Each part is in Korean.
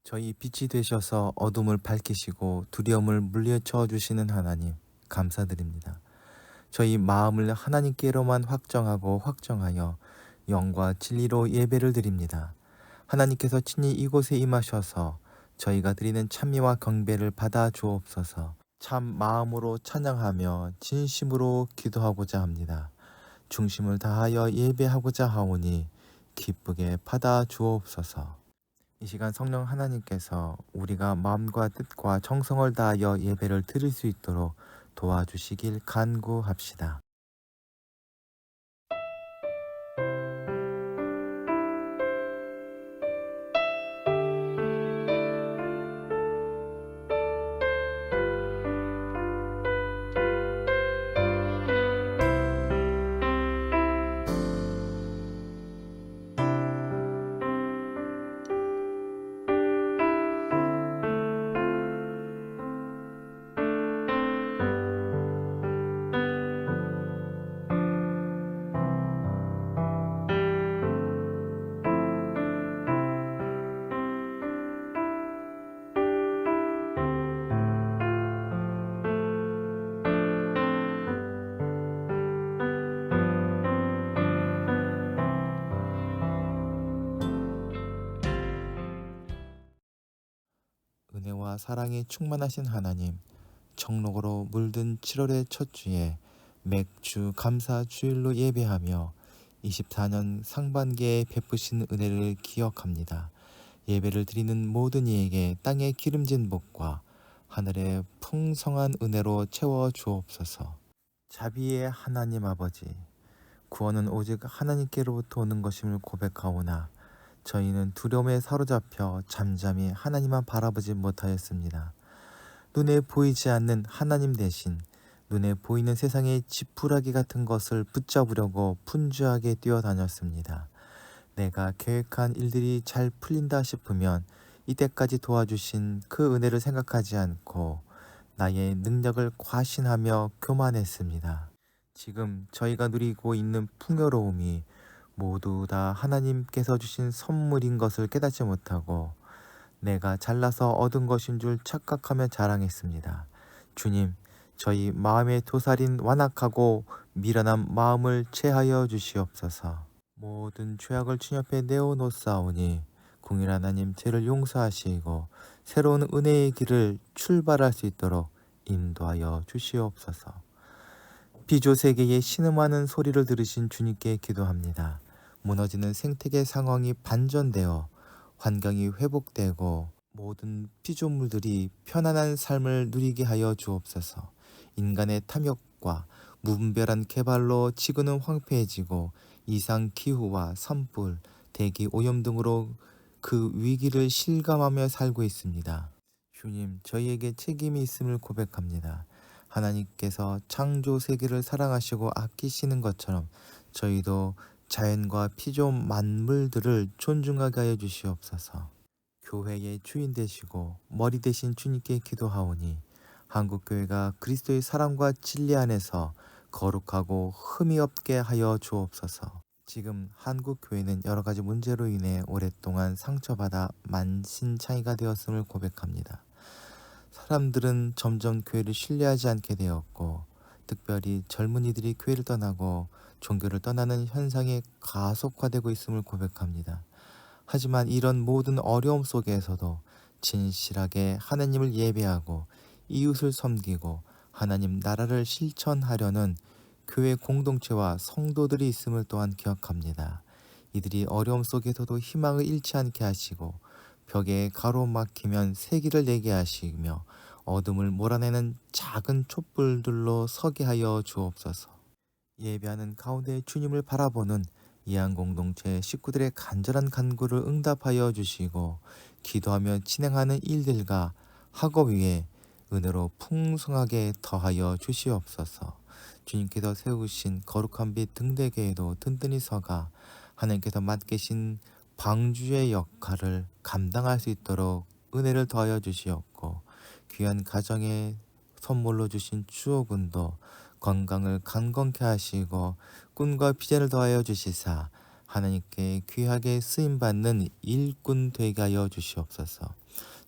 저희 빛이 되셔서 어둠을 밝히시고 두려움을 물리쳐 주시는 하나님, 감사드립니다. 저희 마음을 하나님께로만 확정하여 영과 진리로 예배를 드립니다. 하나님께서 친히 이곳에 임하셔서 저희가 드리는 찬미와 경배를 받아 주옵소서. 참 마음으로 찬양하며 진심으로 기도하고자 합니다. 중심을 다하여 예배하고자 하오니 기쁘게 받아 주옵소서. 이 시간 성령 하나님께서 우리가 마음과 뜻과 정성을 다하여 예배를 드릴 수 있도록 도와주시길 간구합시다. 은혜와 사랑이 충만하신 하나님, 청록으로 물든 7월의 첫 주에 맥주 감사 주일로 예배하며 24년 상반기에 베푸신 은혜를 기억합니다. 예배를 드리는 모든 이에게 땅의 기름진 복과 하늘의 풍성한 은혜로 채워 주옵소서. 자비의 하나님 아버지, 구원은 오직 하나님께로부터 오는 것임을 고백하오나 저희는 두려움에 사로잡혀 잠잠히 하나님만 바라보지 못하였습니다. 눈에 보이지 않는 하나님 대신 눈에 보이는 세상의 지푸라기 같은 것을 붙잡으려고 분주하게 뛰어다녔습니다. 내가 계획한 일들이 잘 풀린다 싶으면 이때까지 도와주신 그 은혜를 생각하지 않고 나의 능력을 과신하며 교만했습니다. 지금 저희가 누리고 있는 풍요로움이 모두 다 하나님께서 주신 선물인 것을 깨닫지 못하고 내가 잘나서 얻은 것인 줄 착각하며 자랑했습니다. 주님, 저희 마음의 도살인 완악하고 미련한 마음을 제하여 주시옵소서. 모든 죄악을 주님 앞에 내어놓사오니 공일 하나님 죄를 용서하시고 새로운 은혜의 길을 출발할 수 있도록 인도하여 주시옵소서. 비조세계에 신음하는 소리를 들으신 주님께 기도합니다. 무너지는 생태계 상황이 반전되어 환경이 회복되고 모든 피조물들이 편안한 삶을 누리게 하여 주옵소서. 인간의 탐욕과 무분별한 개발로 지구는 황폐해지고 이상 기후와 산불, 대기 오염 등으로 그 위기를 실감하며 살고 있습니다. 주님, 저희에게 책임이 있음을 고백합니다. 하나님께서 창조 세계를 사랑하시고 아끼시는 것처럼 저희도 자연과 피조 만물들을 존중하게 하여 주시옵소서. 교회의 주인 되시고 머리 되신 주님께 기도하오니 한국교회가 그리스도의 사랑과 진리 안에서 거룩하고 흠이 없게 하여 주옵소서. 지금 한국교회는 여러 가지 문제로 인해 오랫동안 상처받아 만신창이가 되었음을 고백합니다. 사람들은 점점 교회를 신뢰하지 않게 되었고 특별히 젊은이들이 교회를 떠나고 종교를 떠나는 현상이 가속화되고 있음을 고백합니다. 하지만 이런 모든 어려움 속에서도 진실하게 하나님을 예배하고 이웃을 섬기고 하나님 나라를 실천하려는 교회 공동체와 성도들이 있음을 또한 기억합니다. 이들이 어려움 속에서도 희망을 잃지 않게 하시고 벽에 가로막히면 세기를 내게 하시며 어둠을 몰아내는 작은 촛불들로 서게 하여 주옵소서. 예배하는 가운데 주님을 바라보는 이한 공동체 식구들의 간절한 간구를 응답하여 주시고 기도하며 진행하는 일들과 학업 위에 은혜로 풍성하게 더하여 주시옵소서. 주님께서 세우신 거룩한 빛 등대교에도 든든히 서가 하나님께서 맡기신 방주의 역할을 감당할 수 있도록 은혜를 더하여 주시옵고 귀한 가정에 선물로 주신 주호군도 건강을 강건케 하시고 꾼과 비전을 더하여 주시사 하나님께 귀하게 쓰임받는 일꾼 되게 하여 주시옵소서.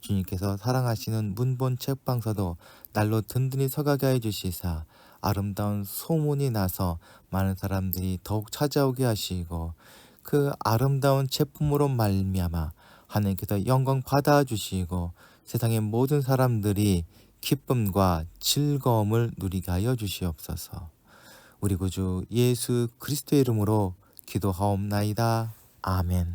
주님께서 사랑하시는 문본 책방서도 날로 든든히 서가게 해주시사 아름다운 소문이 나서 많은 사람들이 더욱 찾아오게 하시고 그 아름다운 제품으로 말미암아 하나님께서 영광 받아주시고 세상의 모든 사람들이 기쁨과 즐거움을 누리게 하여 주시옵소서. 우리 구주 예수 그리스도의 이름으로 기도하옵나이다. 아멘.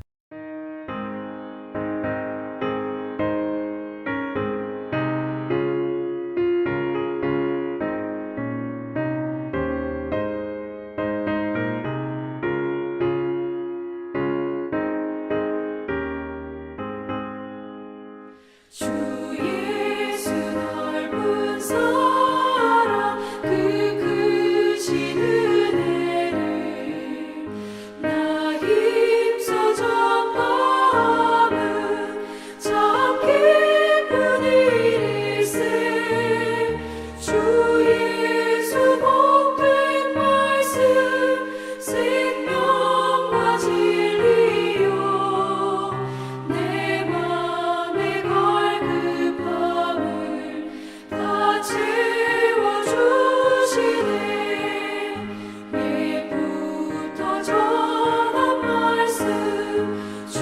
주 예수 넓은 사랑 그 크신 은혜를 나 힘써 전함은 참 기쁜 일일세. 주 예수 복된 말씀 생명과 진리요 내 맘에 갈급함을 다 채워주시네. 예부터 전한 말씀 주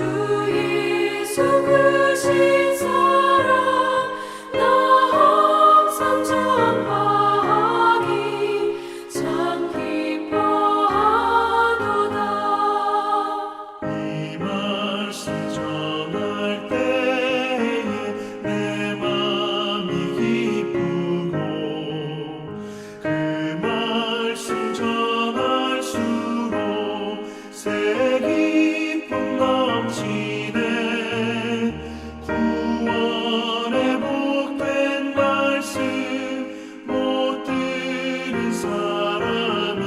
예수 크신 사랑 나 항상 전하기 참 기뻐하도다. 이 말씀 전할 때에 내 맘이 기쁘고 그 말씀 전할수록 새 기쁨 넘치네. 구원의 복된 말씀 못 들은 사람이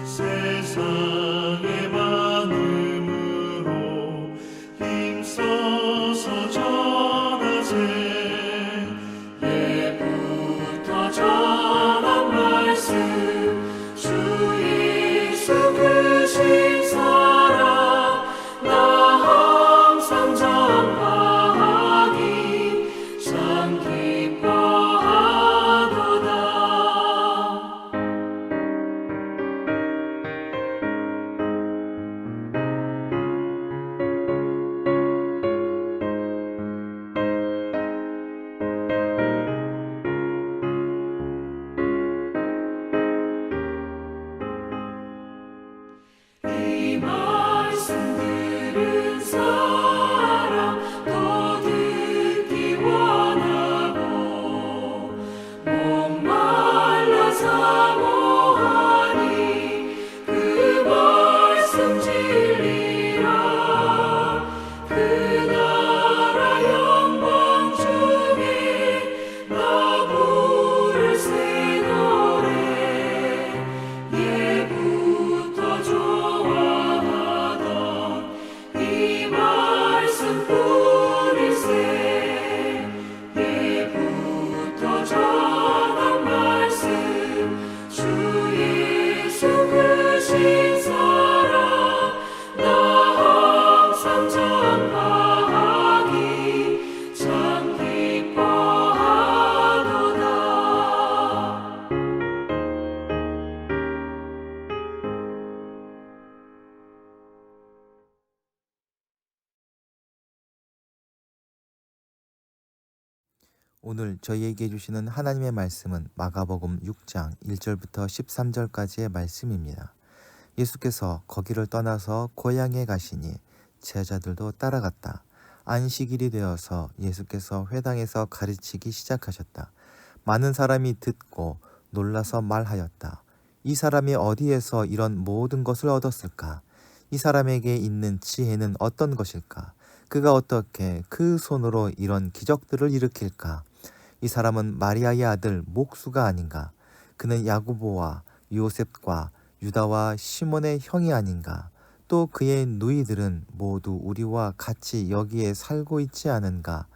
세상에 많음으로 힘써서 전하세. 예부터 전한 말씀 주 예수 크신 사랑 나 항상 전하기 참 기뻐하도다. 이 말씀 들은 사람 또 듣기 원하고 목말라 사모하니 그 말씀 진리라. 그 나라 영광 중에 나 부를 새 노래 예부터 좋아하던 이 말씀뿐일세. 예부터 전한 말씀 주 예수 크신 사랑 나 항상 전하기 참 기뻐하도다. 오늘 저희에게 주시는 하나님의 말씀은 마가복음 6장 1절부터 13절까지의 말씀입니다. 예수께서 거기를 떠나서 고향에 가시니 제자들도 따라갔다. 안식일이 되어서 예수께서 회당에서 가르치기 시작하셨다. 많은 사람이 듣고 놀라서 말하였다. 이 사람이 어디에서 이런 모든 것을 얻었을까? 이 사람에게 있는 지혜는 어떤 것일까? 그가 어떻게 그 손으로 이런 기적들을 일으킬까? 이 사람은 마리아의 아들 목수가 아닌가? 그는 야고보와 요셉과 유다와 시몬의 형이 아닌가? 또 그의 누이들은 모두 우리와 같이 여기에 살고 있지 않은가?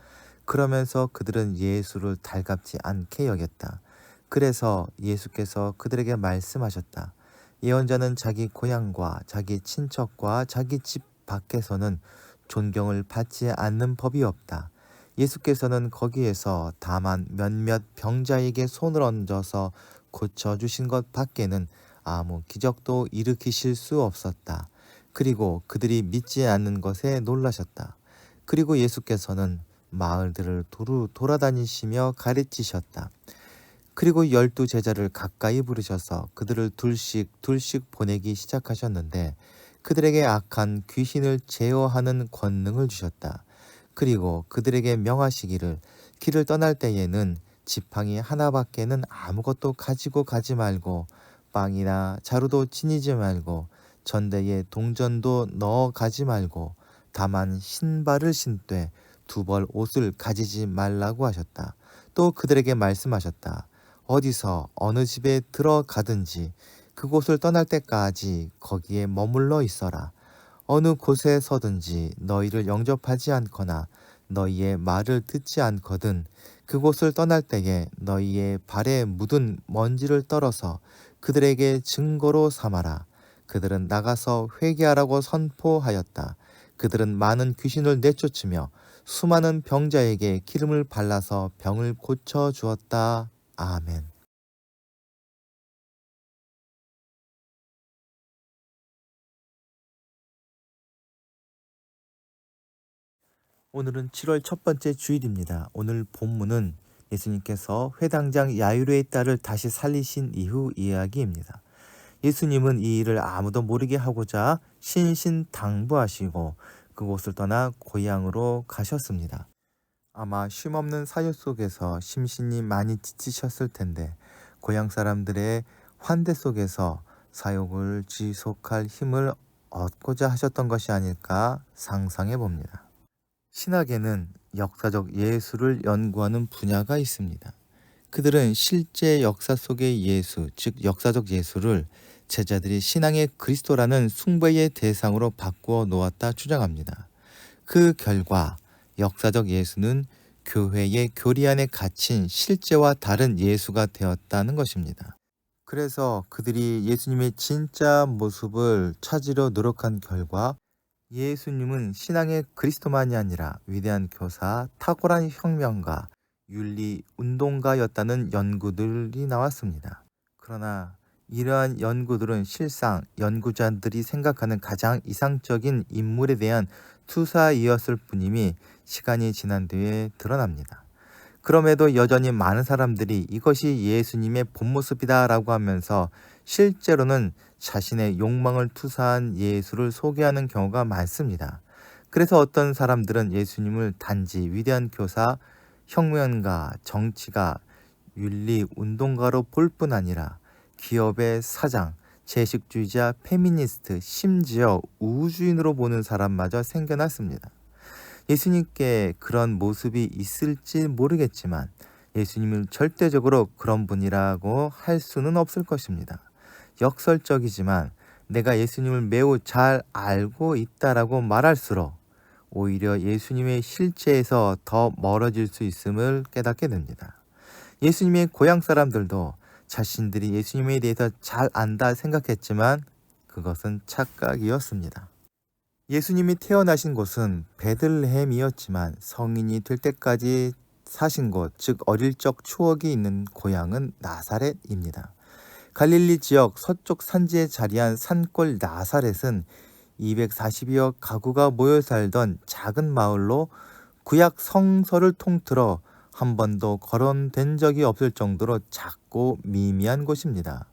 그러면서 그들은 예수를 달갑지 않게 여겼다. 그래서 예수께서 그들에게 말씀하셨다. 예언자는 자기 고향과 자기 친척과 자기 집 밖에서는 존경을 받지 않는 법이 없다. 예수께서는 거기에서 다만 몇몇 병자에게 손을 얹어서 고쳐주신 것 밖에는 아무 기적도 일으키실 수 없었다. 그리고 그들이 믿지 않는 것에 놀라셨다. 그리고 예수께서는 마을들을 두루 돌아다니시며 가르치셨다. 그리고 12 제자를 가까이 부르셔서 그들을 둘씩 보내기 시작하셨는데 그들에게 악한 귀신을 제어하는 권능을 주셨다. 그리고 그들에게 명하시기를 길을 떠날 때에는 지팡이 하나밖에는 아무것도 가지고 가지 말고 빵이나 자루도 지니지 말고 전대에 동전도 넣어 가지 말고 다만 신발을 신되 2벌 옷을 가지지 말라고 하셨다. 또 그들에게 말씀하셨다. 어디서 어느 집에 들어가든지 그곳을 떠날 때까지 거기에 머물러 있어라. 어느 곳에 서든지 너희를 영접하지 않거나 너희의 말을 듣지 않거든 그곳을 떠날 때에 너희의 발에 묻은 먼지를 떨어서 그들에게 증거로 삼아라. 그들은 나가서 회개하라고 선포하였다. 그들은 많은 귀신을 내쫓으며 수많은 병자에게 기름을 발라서 병을 고쳐 주었다. 아멘. 오늘은 7월 첫 번째 주일입니다. 오늘 본문은 예수님께서 회당장 야이로의 딸을 다시 살리신 이후 이야기입니다. 예수님은 이 일을 아무도 모르게 하고자 신신당부하시고 그곳을 떠나 고향으로 가셨습니다. 아마 쉼없는 사역 속에서 심신이 많이 지치셨을 텐데 고향 사람들의 환대 속에서 사역을 지속할 힘을 얻고자 하셨던 것이 아닐까 상상해 봅니다. 신학에는 역사적 예수를 연구하는 분야가 있습니다. 그들은 실제 역사 속의 예수, 즉 역사적 예수를 제자들이 신앙의 그리스도라는 숭배의 대상으로 바꾸어 놓았다 주장합니다. 그 결과 역사적 예수는 교회의 교리 안에 갇힌 실제와 다른 예수가 되었다는 것입니다. 그래서 그들이 예수님의 진짜 모습을 찾으려 노력한 결과 예수님은 신앙의 그리스도만이 아니라 위대한 교사, 탁월한 혁명가, 윤리 운동가였다는 연구들이 나왔습니다. 그러나 이러한 연구들은 실상 연구자들이 생각하는 가장 이상적인 인물에 대한 투사이었을 뿐임이 시간이 지난 뒤에 드러납니다. 그럼에도 여전히 많은 사람들이 이것이 예수님의 본 모습이다라고 하면서 실제로는 자신의 욕망을 투사한 예수를 소개하는 경우가 많습니다. 그래서 어떤 사람들은 예수님을 단지 위대한 교사, 혁명가, 정치가, 윤리 운동가로 볼 뿐 아니라 기업의 사장, 채식주의자, 페미니스트, 심지어 우주인으로 보는 사람마저 생겨났습니다. 예수님께 그런 모습이 있을지 모르겠지만 예수님을 절대적으로 그런 분이라고 할 수는 없을 것입니다. 역설적이지만 내가 예수님을 매우 잘 알고 있다라고 말할수록 오히려 예수님의 실체에서 더 멀어질 수 있음을 깨닫게 됩니다. 예수님의 고향 사람들도 자신들이 예수님에 대해서 잘 안다 생각했지만 그것은 착각이었습니다. 예수님이 태어나신 곳은 베들레헴이었지만 성인이 될 때까지 사신 곳, 즉 어릴 적 추억이 있는 고향은 나사렛입니다. 갈릴리 지역 서쪽 산지에 자리한 산골 나사렛은 240여 가구가 모여 살던 작은 마을로 구약 성서를 통틀어 한 번도 거론된 적이 없을 정도로 작고 미미한 곳입니다.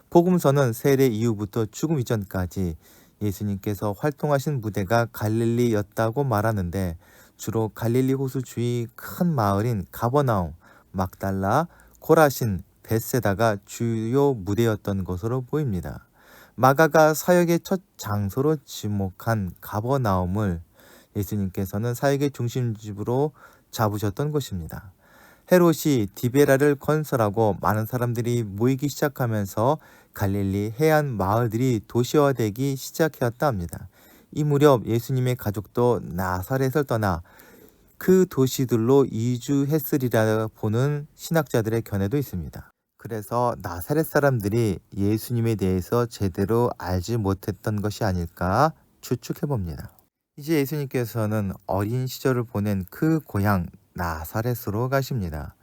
복음서는 세례 이후부터 죽음 이전까지 예수님께서 활동하신 무대가 갈릴리였다고 말하는데 주로 갈릴리 호수 주위 큰 마을인 가버나움, 막달라, 고라신, 벳세다가 주요 무대였던 것으로 보입니다. 마가가 사역의 첫 장소로 지목한 가버나움을 예수님께서는 사역의 중심지로 잡으셨던 곳입니다. 헤롯이 디베라를 건설하고 많은 사람들이 모이기 시작하면서 갈릴리 해안 마을들이 도시화되기 시작했다 합니다. 이 무렵 예수님의 가족도 나사렛을 떠나 그 도시들로 이주했으리라 보는 신학자들의 견해도 있습니다. 그래서 나사렛 사람들이 예수님에 대해서 제대로 알지 못했던 것이 아닐까 추측해 봅니다. 이제 예수님께서는 어린 시절을 보낸 그 고향 나사렛으로 가십니다.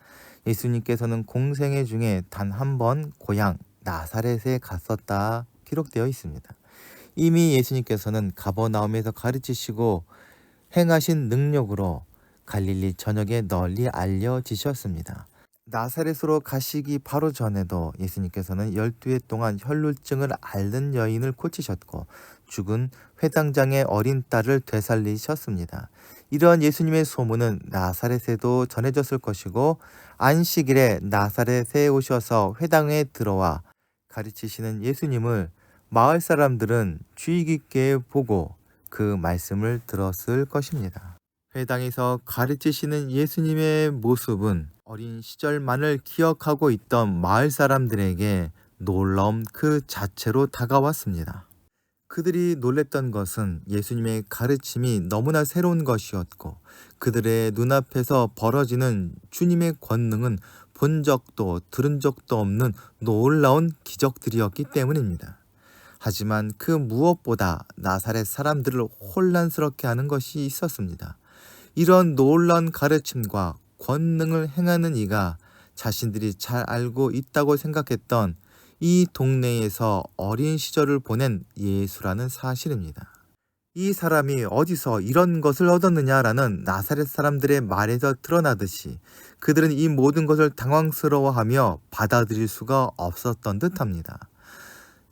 예수님께서는 공생애 중에 단 한 번 고향 나사렛에 갔었다 기록되어 있습니다. 이미 예수님께서는 가버나움에서 가르치시고 행하신 능력으로 갈릴리 전역에 널리 알려지셨습니다. 나사렛으로 가시기 바로 전에도 예수님께서는 12해 동안 혈루증을 앓는 여인을 고치셨고 죽은 회당장의 어린 딸을 되살리셨습니다. 이러한 예수님의 소문은 나사렛에도 전해졌을 것이고 안식일에 나사렛에 오셔서 회당에 들어와 가르치시는 예수님을 마을 사람들은 주의 깊게 보고 그 말씀을 들었을 것입니다. 회당에서 가르치시는 예수님의 모습은 어린 시절만을 기억하고 있던 마을 사람들에게 놀라움 그 자체로 다가왔습니다. 그들이 놀랬던 것은 예수님의 가르침이 너무나 새로운 것이었고 그들의 눈앞에서 벌어지는 주님의 권능은 본 적도 들은 적도 없는 놀라운 기적들이었기 때문입니다. 하지만 그 무엇보다 나사렛 사람들을 혼란스럽게 하는 것이 있었습니다. 이런 놀라운 가르침과 권능을 행하는 이가 자신들이 잘 알고 있다고 생각했던 이 동네에서 어린 시절을 보낸 예수라는 사실입니다. 이 사람이 어디서 이런 것을 얻었느냐라는 나사렛 사람들의 말에서 드러나듯이 그들은 이 모든 것을 당황스러워하며 받아들일 수가 없었던 듯합니다.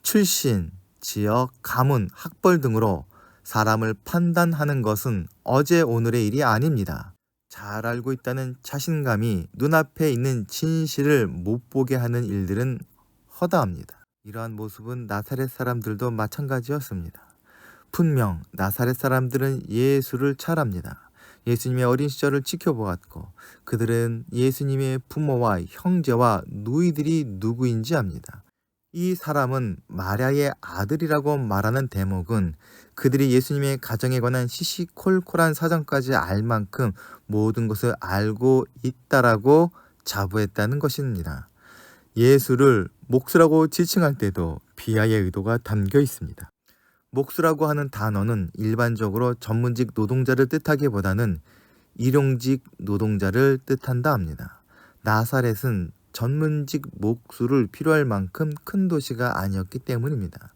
출신, 지역, 가문, 학벌 등으로 사람을 판단하는 것은 어제 오늘의 일이 아닙니다. 잘 알고 있다는 자신감이 눈앞에 있는 진실을 못 보게 하는 일들은 허다합니다. 이러한 모습은 나사렛 사람들도 마찬가지였습니다. 분명 나사렛 사람들은 예수를 잘 압니다. 예수님의 어린 시절을 지켜보았고 그들은 예수님의 부모와 형제와 누이들이 누구인지 압니다. 이 사람은 마리아의 아들이라고 말하는 대목은 그들이 예수님의 가정에 관한 시시콜콜한 사정까지 알 만큼 모든 것을 알고 있다라고 자부했다는 것입니다. 예수를 목수라고 지칭할 때도 비하의 의도가 담겨 있습니다. 목수라고 하는 단어는 일반적으로 전문직 노동자를 뜻하기보다는 일용직 노동자를 뜻한다 합니다. 나사렛은 전문직 목수를 필요할 만큼 큰 도시가 아니었기 때문입니다.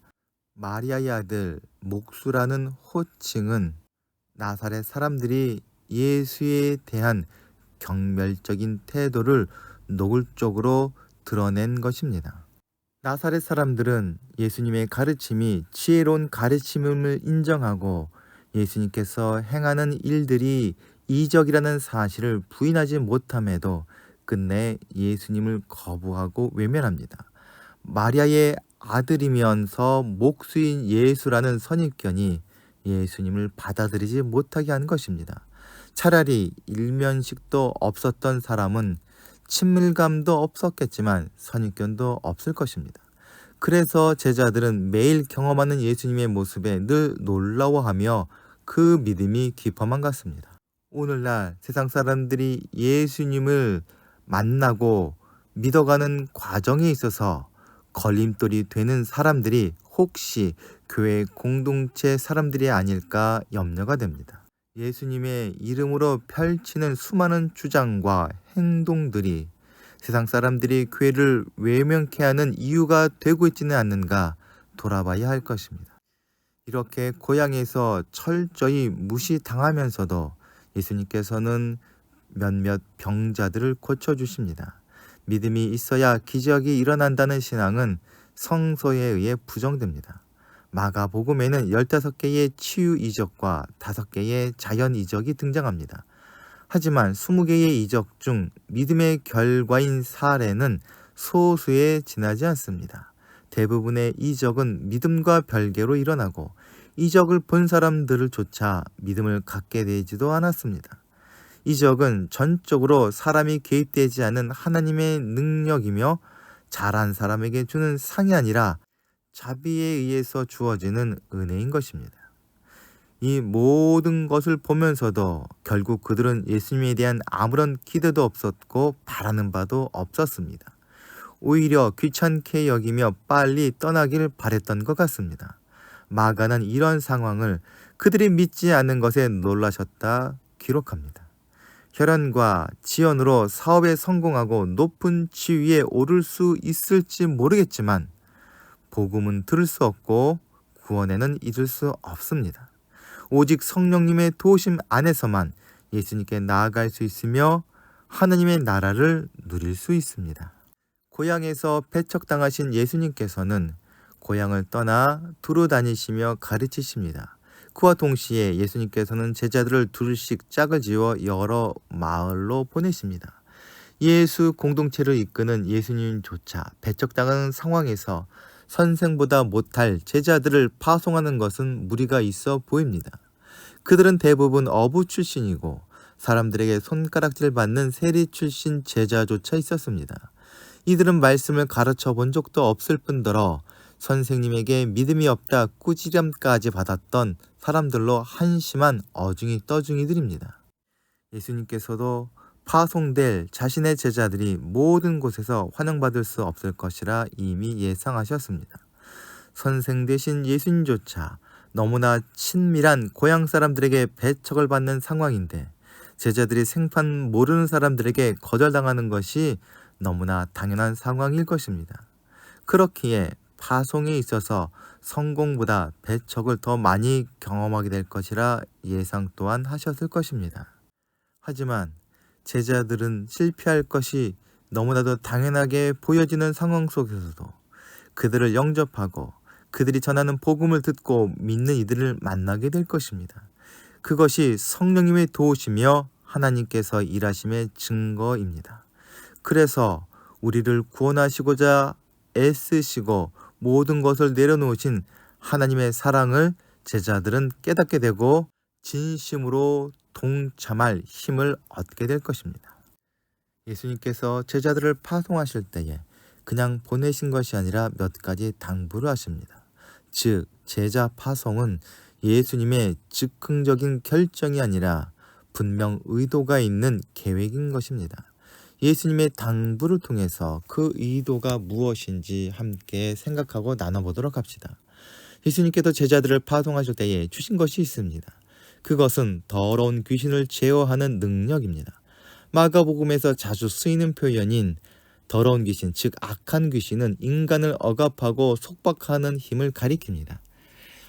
마리아의 아들 목수라는 호칭은 나사렛 사람들이 예수에 대한 경멸적인 태도를 노골적으로 드러낸 것입니다. 나사렛 사람들은 예수님의 가르침이 지혜로운 가르침임을 인정하고 예수님께서 행하는 일들이 이적이라는 사실을 부인하지 못함에도 끝내 예수님을 거부하고 외면합니다. 마리아의 아들이면서 목수인 예수라는 선입견이 예수님을 받아들이지 못하게 하는 것입니다. 차라리 일면식도 없었던 사람은 친밀감도 없었겠지만 선입견도 없을 것입니다. 그래서 제자들은 매일 경험하는 예수님의 모습에 늘 놀라워하며 그 믿음이 깊어만 갔습니다. 오늘날 세상 사람들이 예수님을 만나고 믿어가는 과정에 있어서 걸림돌이 되는 사람들이 혹시 교회 공동체 사람들이 아닐까 염려가 됩니다. 예수님의 이름으로 펼치는 수많은 주장과 행동들이 세상 사람들이 교회를 외면케 하는 이유가 되고 있지는 않는가 돌아봐야 할 것입니다. 이렇게 고향에서 철저히 무시당하면서도 예수님께서는 몇몇 병자들을 고쳐주십니다. 믿음이 있어야 기적이 일어난다는 신앙은 성서에 의해 부정됩니다. 마가복음에는 15개의 치유 이적과 5개의 자연 이적이 등장합니다. 하지만 20개의 이적 중 믿음의 결과인 사례는 소수에 지나지 않습니다. 대부분의 이적은 믿음과 별개로 일어나고 이적을 본 사람들을 조차 믿음을 갖게 되지도 않았습니다. 이적은 전적으로 사람이 개입되지 않은 하나님의 능력이며 잘한 사람에게 주는 상이 아니라 자비에 의해서 주어지는 은혜인 것입니다. 이 모든 것을 보면서도 결국 그들은 예수님에 대한 아무런 기대도 없었고 바라는 바도 없었습니다. 오히려 귀찮게 여기며 빨리 떠나길 바랬던 것 같습니다. 마가는 이런 상황을 그들이 믿지 않는 것에 놀라셨다 기록합니다. 혈연과 지연으로 사업에 성공하고 높은 지위에 오를 수 있을지 모르겠지만 복음은 들을 수 없고 구원에는 이를 수 없습니다. 오직 성령님의 도우심 안에서만 예수님께 나아갈 수 있으며 하나님의 나라를 누릴 수 있습니다. 고향에서 배척당하신 예수님께서는 고향을 떠나 두루 다니시며 가르치십니다. 그와 동시에 예수님께서는 제자들을 둘씩 짝을 지어 여러 마을로 보내십니다. 예수 공동체를 이끄는 예수님조차 배척당하는 상황에서 선생보다 못할 제자들을 파송하는 것은 무리가 있어 보입니다. 그들은 대부분 어부 출신이고 사람들에게 손가락질 받는 세리 출신 제자조차 있었습니다. 이들은 말씀을 가르쳐 본 적도 없을 뿐더러 선생님에게 믿음이 없다 꾸지람까지 받았던 사람들로 한심한 어중이 떠중이들입니다. 예수님께서도 파송될 자신의 제자들이 모든 곳에서 환영받을 수 없을 것이라 이미 예상하셨습니다. 선생 되신 예수님조차 너무나 친밀한 고향 사람들에게 배척을 받는 상황인데 제자들이 생판 모르는 사람들에게 거절당하는 것이 너무나 당연한 상황일 것입니다. 그렇기에 파송에 있어서 성공보다 배척을 더 많이 경험하게 될 것이라 예상 또한 하셨을 것입니다. 하지만 제자들은 실패할 것이 너무나도 당연하게 보여지는 상황 속에서도 그들을 영접하고 그들이 전하는 복음을 듣고 믿는 이들을 만나게 될 것입니다. 그것이 성령님의 도우시며 하나님께서 일하심의 증거입니다. 그래서 우리를 구원하시고자 애쓰시고 모든 것을 내려놓으신 하나님의 사랑을 제자들은 깨닫게 되고 진심으로 동참할 힘을 얻게 될 것입니다. 예수님께서 제자들을 파송하실 때에 그냥 보내신 것이 아니라 몇 가지 당부를 하십니다. 즉, 제자 파송은 예수님의 즉흥적인 결정이 아니라 분명 의도가 있는 계획인 것입니다. 예수님의 당부를 통해서 그 의도가 무엇인지 함께 생각하고 나눠보도록 합시다. 예수님께서 제자들을 파송하실 때에 주신 것이 있습니다. 그것은 더러운 귀신을 제어하는 능력입니다. 마가복음에서 자주 쓰이는 표현인 더러운 귀신, 즉 악한 귀신은 인간을 억압하고 속박하는 힘을 가리킵니다.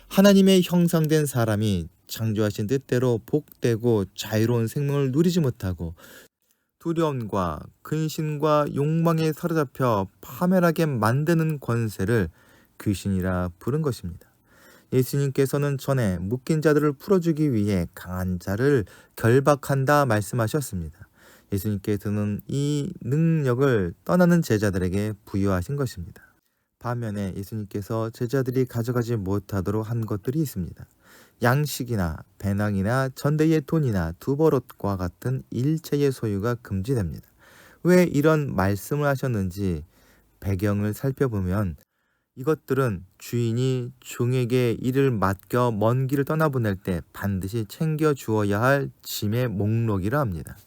하나님의 형상된 사람이 창조하신 뜻대로 복되고 자유로운 생명을 누리지 못하고 두려움과 근심과 욕망에 사로잡혀 파멸하게 만드는 권세를 귀신이라 부른 것입니다. 예수님께서는 전에 묶인 자들을 풀어주기 위해 강한 자를 결박한다 말씀하셨습니다. 예수님께서는 이 능력을 떠나는 제자들에게 부여하신 것입니다. 반면에 예수님께서 제자들이 가져가지 못하도록 한 것들이 있습니다. 양식이나 배낭이나 전대의 돈이나 두버릇과 같은 일체의 소유가 금지됩니다. 왜 이런 말씀을 하셨는지 배경을 살펴보면 이것들은 주인이 종에게 이를 맡겨 먼 길을 떠나보낼 때 반드시 챙겨 주어야 할 짐의 목록이라 합니다.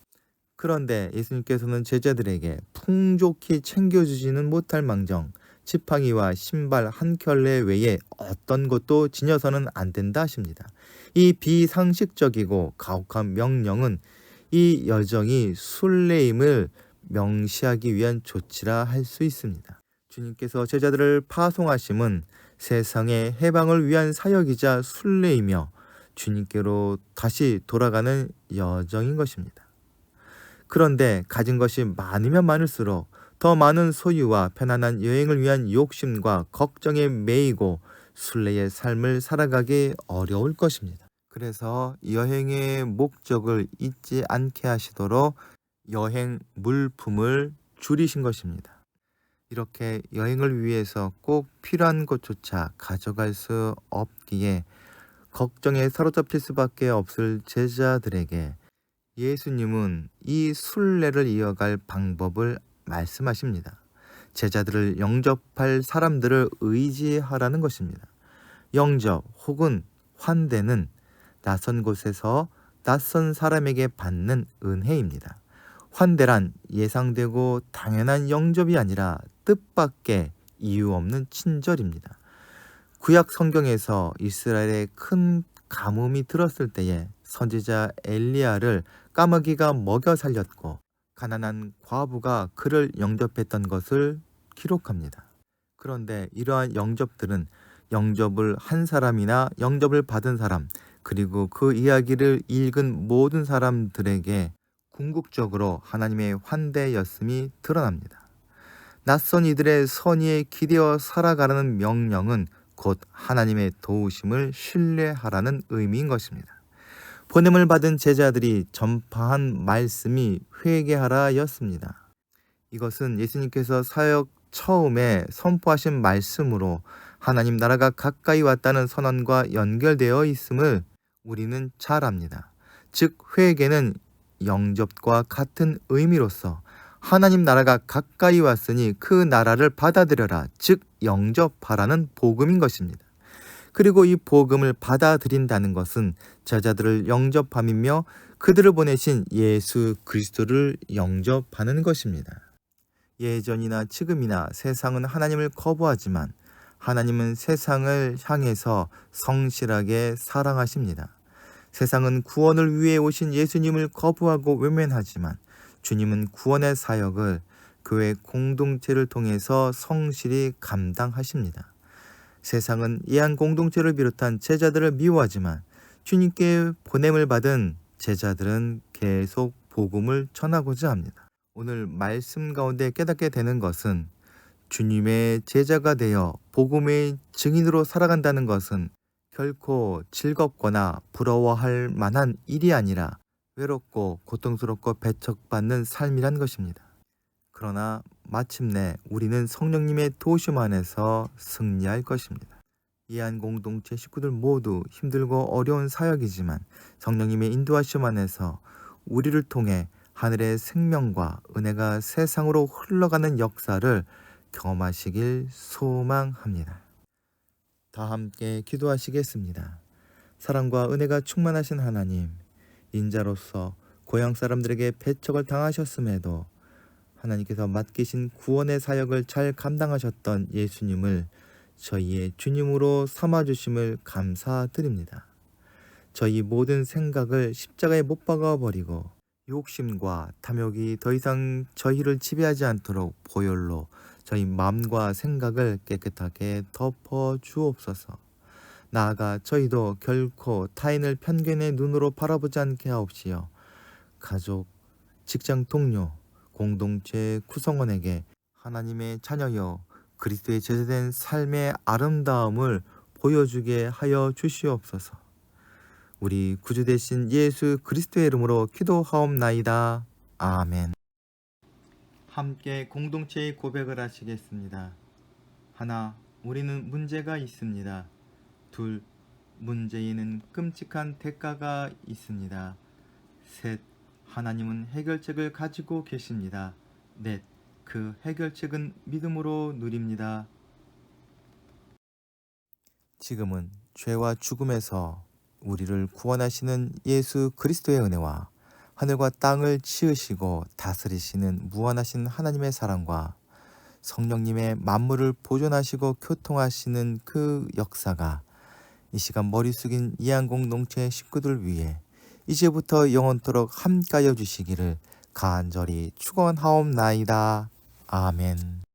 그런데 예수님께서는 제자들에게 풍족히 챙겨주지는 못할 망정 지팡이와 신발 한 켤레 외에 어떤 것도 지녀서는 안 된다 하십니다. 이 비상식적이고 가혹한 명령은 이 여정이 순례임을 명시하기 위한 조치라 할 수 있습니다. 주님께서 제자들을 파송하심은 세상의 해방을 위한 사역이자 순례이며 주님께로 다시 돌아가는 여정인 것입니다. 그런데 가진 것이 많으면 많을수록 더 많은 소유와 편안한 여행을 위한 욕심과 걱정에 매이고 순례의 삶을 살아가기 어려울 것입니다. 그래서 여행의 목적을 잊지 않게 하시도록 여행 물품을 줄이신 것입니다. 이렇게 여행을 위해서 꼭 필요한 것조차 가져갈 수 없기에 걱정에 사로잡힐 수밖에 없을 제자들에게 예수님은 이 순례를 이어갈 방법을 말씀하십니다. 제자들을 영접할 사람들을 의지하라는 것입니다. 영접 혹은 환대는 낯선 곳에서 낯선 사람에게 받는 은혜입니다. 환대란 예상되고 당연한 영접이 아니라 뜻밖의 이유 없는 친절입니다. 구약 성경에서 이스라엘에 큰 가뭄이 들었을 때에 선지자 엘리야를 까마귀가 먹여 살렸고 가난한 과부가 그를 영접했던 것을 기록합니다. 그런데 이러한 영접들은 영접을 한 사람이나 영접을 받은 사람, 그리고 그 이야기를 읽은 모든 사람들에게 궁극적으로 하나님의 환대였음이 드러납니다. 낯선 이들의 선의에 기대어 살아가라는 명령은 곧 하나님의 도우심을 신뢰하라는 의미인 것입니다. 보냄을 받은 제자들이 전파한 말씀이 회개하라였습니다. 이것은 예수님께서 사역 처음에 선포하신 말씀으로 하나님 나라가 가까이 왔다는 선언과 연결되어 있음을 우리는 잘 압니다. 즉 회개는 영접과 같은 의미로서 하나님 나라가 가까이 왔으니 그 나라를 받아들여라, 즉 영접하라는 복음인 것입니다. 그리고 이 복음을 받아들인다는 것은 제자들을 영접함이며 그들을 보내신 예수 그리스도를 영접하는 것입니다. 예전이나 지금이나 세상은 하나님을 거부하지만 하나님은 세상을 향해서 성실하게 사랑하십니다. 세상은 구원을 위해 오신 예수님을 거부하고 외면하지만 주님은 구원의 사역을 교회 공동체를 통해서 성실히 감당하십니다. 세상은 예한 공동체를 비롯한 제자들을 미워하지만 주님께 보냄을 받은 제자들은 계속 복음을 전하고자 합니다. 오늘 말씀 가운데 깨닫게 되는 것은 주님의 제자가 되어 복음의 증인으로 살아간다는 것은 결코 즐겁거나 부러워할 만한 일이 아니라 외롭고 고통스럽고 배척받는 삶이란 것입니다. 그러나 마침내 우리는 성령님의 도우심 안에서 승리할 것입니다. 예한 공동체 식구들 모두 힘들고 어려운 사역이지만 성령님의 인도하심 안에서 우리를 통해 하늘의 생명과 은혜가 세상으로 흘러가는 역사를 경험하시길 소망합니다. 다 함께 기도하시겠습니다. 사랑과 은혜가 충만하신 하나님, 인자로서 고향 사람들에게 배척을 당하셨음에도 하나님께서 맡기신 구원의 사역을 잘 감당하셨던 예수님을 저희의 주님으로 삼아주심을 감사드립니다. 저희 모든 생각을 십자가에 못 박아버리고 욕심과 탐욕이 더 이상 저희를 지배하지 않도록 보혈로 저희 마음과 생각을 깨끗하게 덮어 주옵소서. 나아가 저희도 결코 타인을 편견의 눈으로 바라보지 않게 하옵시어 가족, 직장 동료, 공동체 구성원에게 하나님의 자녀여 그리스도의 제자된 삶의 아름다움을 보여주게 하여 주시옵소서. 우리 구주 되신 예수 그리스도의 이름으로 기도하옵나이다. 아멘. 함께 공동체의 고백을 하시겠습니다. 하나, 우리는 문제가 있습니다. 둘, 문제에는 끔찍한 대가가 있습니다. 셋, 하나님은 해결책을 가지고 계십니다. 넷, 그 해결책은 믿음으로 누립니다. 지금은 죄와 죽음에서 우리를 구원하시는 예수 그리스도의 은혜와 하늘과 땅을 지으시고 다스리시는 무한하신 하나님의 사랑과 성령님의 만물을 보존하시고 교통하시는 그 역사가 이 시간 머리 숙인 이한공동체 식구들 위해 이제부터 영원토록 함께하여 주시기를 간절히 축원하옵나이다. 아멘.